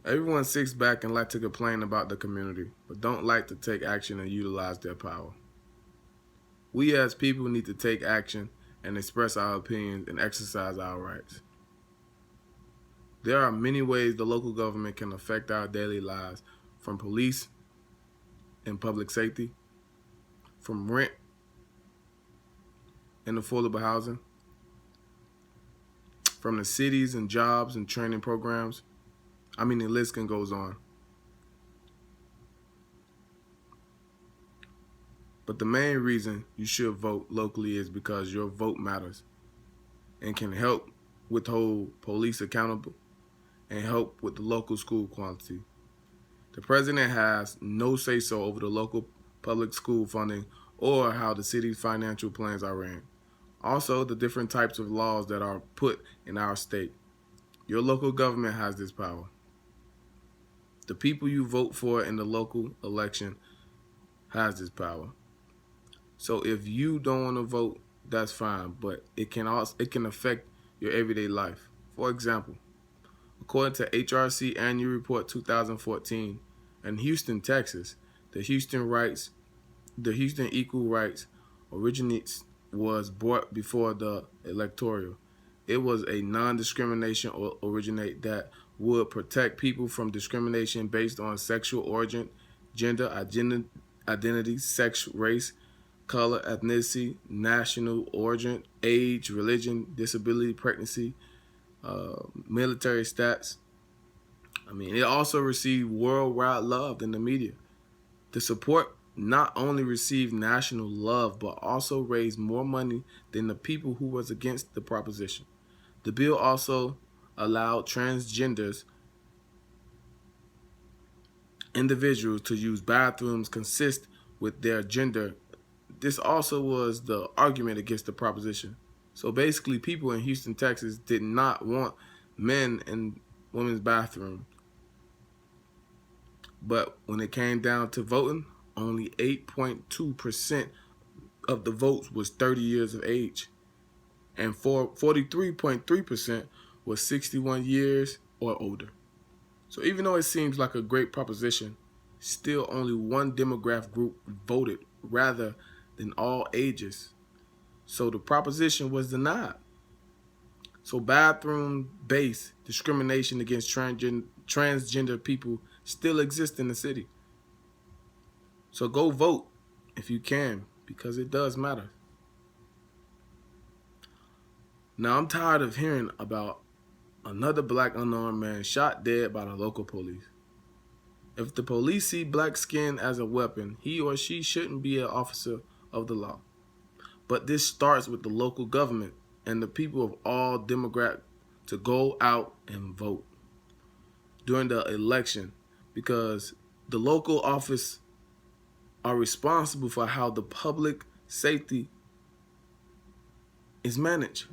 Everyone sits back and like to complain about the community, but don't like to take action and utilize their power. We as people need to take action and express our opinions and exercise our rights. There are many ways the local government can affect our daily lives, from police and public safety, from rent and affordable housing, from the cities and jobs and training programs. The list can goes on. But the main reason you should vote locally is because your vote matters and can help withhold police accountable and help with the local school quality. The president has no say-so over the local public school funding or how the city's financial plans are ran. Also, the different types of laws that are put in our state. Your local government has this power. The people you vote for in the local election has this power. So if you don't want to vote, that's fine, but it can affect your everyday life. For example, according to HRC Annual Report 2014, in Houston, Texas, the Houston Equal Rights originates was brought before the electoral. It was a non-discrimination originate that would protect people from discrimination based on sexual origin, gender identity, sex, race, color, ethnicity, national origin, age, religion, disability, pregnancy, military stats. It also received worldwide love in the media. The support not only received national love, but also raised more money than the people who was against the proposition. The bill also allowed transgenders individuals to use bathrooms consist with their gender. This also was the argument against the proposition. So basically, people in Houston, Texas did not want men in women's bathrooms. But when it came down to voting, only 8.2% of the votes was 30 years of age, and 43.3% was 61 years or older. So even though it seems like a great proposition, still only one demographic group voted rather than all ages. So the proposition was denied. So bathroom-based discrimination against transgender people still exists in the city. So go vote if you can, because it does matter. Now I'm tired of hearing about another black unarmed man shot dead by the local police. If the police see black skin as a weapon, he or she shouldn't be an officer of the law. But this starts with the local government and the people of all demographics to go out and vote during the election, because the local office are responsible for how the public safety is managed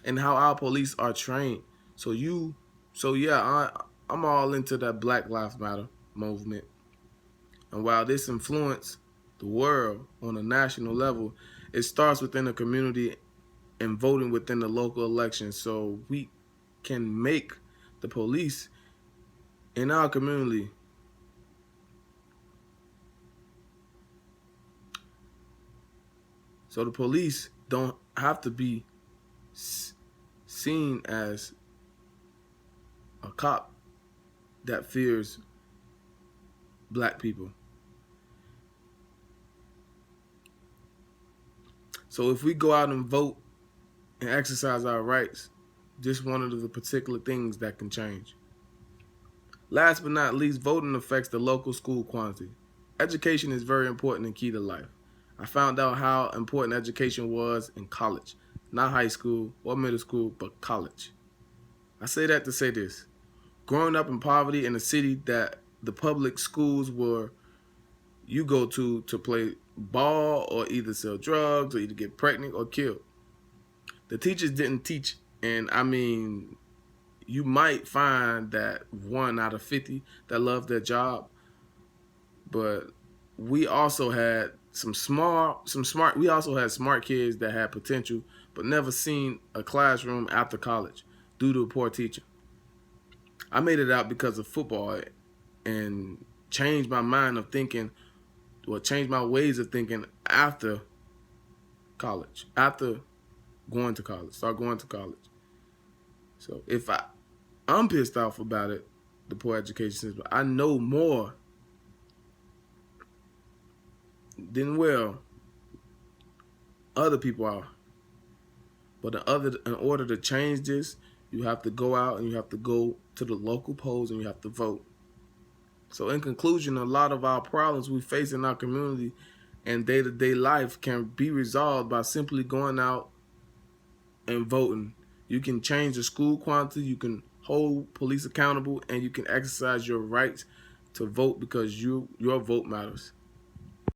and how our police are trained. I'm all into that Black Lives Matter movement. And while this influences the world on a national level, it starts within the community and voting within the local election, so we can make the police in our community so the police don't have to be seen as a cop that fears black people. So if we go out and vote and exercise our rights, just one of the particular things that can change. Last but not least, voting affects the local school quality. Education is very important and key to life. I found out how important education was in college, not high school or middle school, but college. I say that to say this. Growing up in poverty in a city that the public schools were you go to play ball or either sell drugs or either get pregnant or killed. The teachers didn't teach, and you might find that 1 out of 50 that love their job, but we also had we also had smart kids that had potential but never seen a classroom after college due to poor teaching. I made it out because of football and changed my mind of thinking, or changed my ways of thinking after college, after going to college, start going to college. So if I'm pissed off about it, the poor education system, I know more than well other people are. But in order to change this, you have to go out and you have to go to the local polls and you have to vote. So in conclusion, a lot of our problems we face in our community and day-to-day life can be resolved by simply going out and voting. You can change the school quality, you can hold police accountable, and you can exercise your rights to vote because your vote matters.